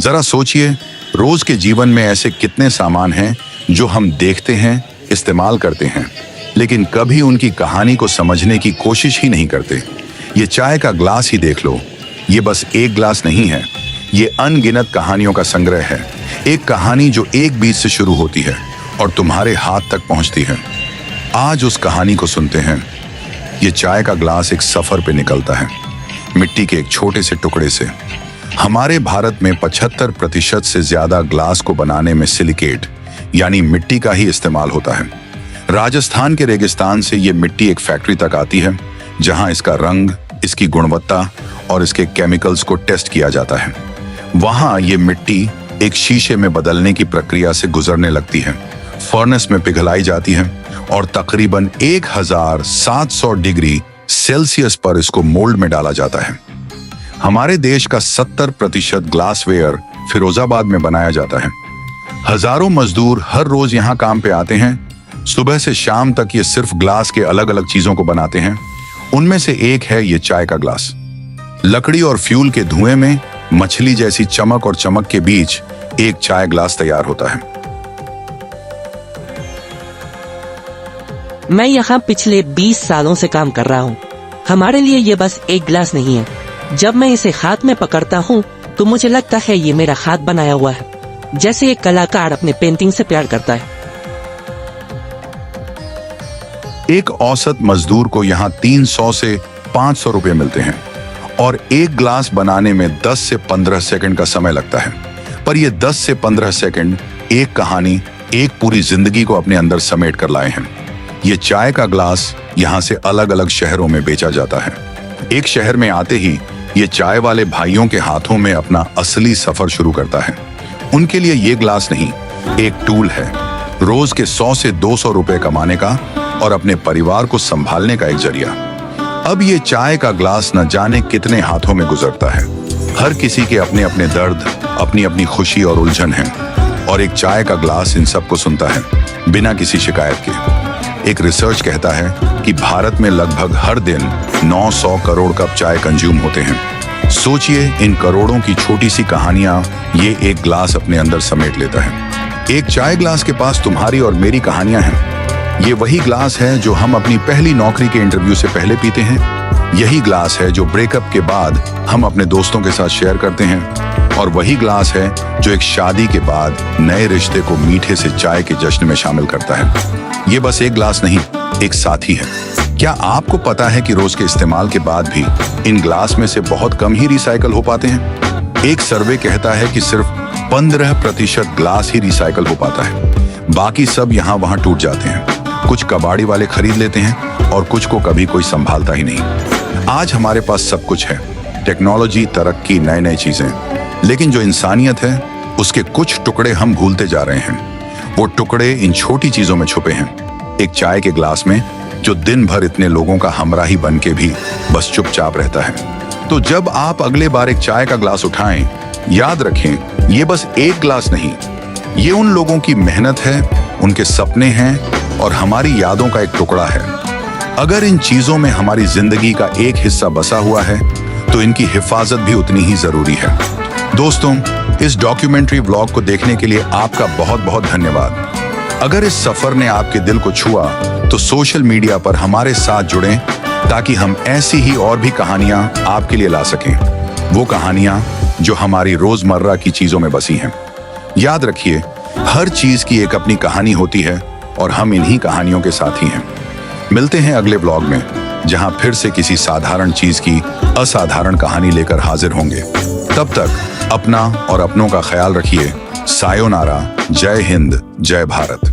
जरा सोचिए, रोज के जीवन में ऐसे कितने सामान हैं जो हम देखते हैं, इस्तेमाल करते हैं, लेकिन कभी उनकी कहानी को समझने की कोशिश ही नहीं करते। ये चाय का ग्लास ही देख लो, ये बस एक ग्लास नहीं है, ये अनगिनत कहानियों का संग्रह है। एक कहानी जो एक बीज से शुरू होती है और तुम्हारे हाथ तक पहुंचती है। आज उस कहानी को सुनते हैं। ये चाय का ग्लास एक सफर पे निकलता है, मिट्टी के एक छोटे से टुकड़े से। हमारे भारत में 75% से ज्यादा ग्लास को बनाने में सिलिकेट यानी मिट्टी का ही इस्तेमाल होता है। राजस्थान के रेगिस्तान से ये मिट्टी एक फैक्ट्री तक आती है, जहां इसका रंग, इसकी गुणवत्ता और इसके केमिकल्स को टेस्ट किया जाता है। वहां ये मिट्टी एक शीशे में बदलने की प्रक्रिया से गुजरने लगती है, फर्नेस में पिघलाई जाती है और तकरीबन 1700 डिग्री सेल्सियस पर इसको मोल्ड में डाला जाता है। हमारे देश का 70% ग्लासवेयर फिरोजाबाद में बनाया जाता है। हजारों मजदूर हर रोज यहाँ काम पे आते हैं। सुबह से शाम तक ये सिर्फ ग्लास के अलग अलग चीजों को बनाते हैं। उनमें से एक है ये चाय का ग्लास। लकड़ी और फ्यूल के धुएं में मछली जैसी चमक और चमक के बीच एक चाय ग्लास तैयार होता है। मैं यहाँ पिछले 20 सालों से काम कर रहा हूँ। हमारे लिए ये बस एक ग्लास नहीं है। जब मैं इसे हाथ में पकड़ता हूँ तो मुझे लगता है ये मेरा हाथ बनाया हुआ है, जैसे एक कलाकार अपने पेंटिंग से प्यार करता है। एक औसत मजदूर को यहाँ 300 से 500 रुपए मिलते हैं और एक ग्लास बनाने में 10 से 15 सेकंड का समय लगता है। पर ये 10 से 15 सेकंड एक कहानी, एक पूरी जिंदगी को अपने अंदर समेट कर लाए हैं। ये चाय का ग्लास यहाँ से अलग अलग शहरों में बेचा जाता है। एक शहर में आते ही ये चाय वाले भाइयों के हाथों में अपना असली सफर शुरू करता है। उनके लिए ये ग्लास नहीं, एक टूल है, रोज के 100 से 200 रुपए कमाने का और अपने परिवार को संभालने का एक जरिया। अब ये चाय का ग्लास न जाने कितने हाथों में गुजरता है। हर किसी के अपने अपने दर्द, अपनी अपनी खुशी और उलझन है, और एक चाय का ग्लास इन सबको सुनता है बिना किसी शिकायत के। एक रिसर्च कहता है कि भारत में लगभग हर दिन 900 करोड़ कप चाय कंज्यूम होते हैं। सोचिए, इन करोड़ों की छोटी सी कहानियां ये एक ग्लास अपने अंदर समेट लेता है। एक चाय ग्लास के पास तुम्हारी और मेरी कहानियां हैं। ये वही ग्लास है जो हम अपनी पहली नौकरी के इंटरव्यू से पहले पीते हैं। यही ग्लास है जो ब्रेकअप के बाद हम अपने दोस्तों के साथ शेयर करते हैं। और वही ग्लास है जो एक शादी के बाद नए रिश्ते को मीठे से चाय के जश्न में शामिल करता है। ये बस एक ग्लास नहीं, एक साथी है। क्या आपको पता है कि रोज के इस्तेमाल के बाद भी इन ग्लास में से बहुत कम ही रिसाइकल हो पाते हैं? एक सर्वे कहता है कि सिर्फ 15% ग्लास ही रिसाइकल हो पाता है। बाकी सब यहाँ वहाँ टूट जाते हैं। कुछ कबाड़ी वाले खरीद लेते हैं और कुछ को कभी कोई संभालता ही नहीं। आज हमारे पास सब कुछ है, टेक्नोलॉजी, तरक्की, नए नए चीजें, लेकिन जो इंसानियत है उसके कुछ टुकड़े हम भूलते जा रहे हैं। वो टुकड़े इन छोटी चीजों में छुपे हैं। एक चाय के ग्लास में जो दिन भर इतने लोगों का हमराही बन के भी बस चुपचाप रहता है। तो जब आप अगले बार एक चाय का ग्लास उठाएं, याद रखें, ये बस एक ग्लास नहीं, ये उन लोगों की मेहनत है, उनके सपने हैं और हमारी यादों का एक टुकड़ा है। अगर इन चीजों में हमारी जिंदगी का एक हिस्सा बसा हुआ है तो इनकी हिफाजत भी उतनी ही जरूरी है। दोस्तों, इस डॉक्यूमेंट्री व्लॉग को देखने के लिए आपका बहुत बहुत धन्यवाद। अगर इस सफर ने आपके दिल को छुआ तो सोशल मीडिया पर हमारे साथ जुड़ें ताकि हम ऐसी ही और भी कहानियां आपके लिए ला सकें। वो कहानियां जो हमारी रोजमर्रा की चीजों में बसी हैं। याद रखिए, हर चीज की एक अपनी कहानी होती है और हम इन्हीं कहानियों के साथी हैं। मिलते हैं अगले व्लॉग में, जहां फिर से किसी साधारण चीज की असाधारण कहानी लेकर हाजिर होंगे। तब तक अपना और अपनों का ख्याल रखिए। सायोनारा, जय हिंद, जय भारत।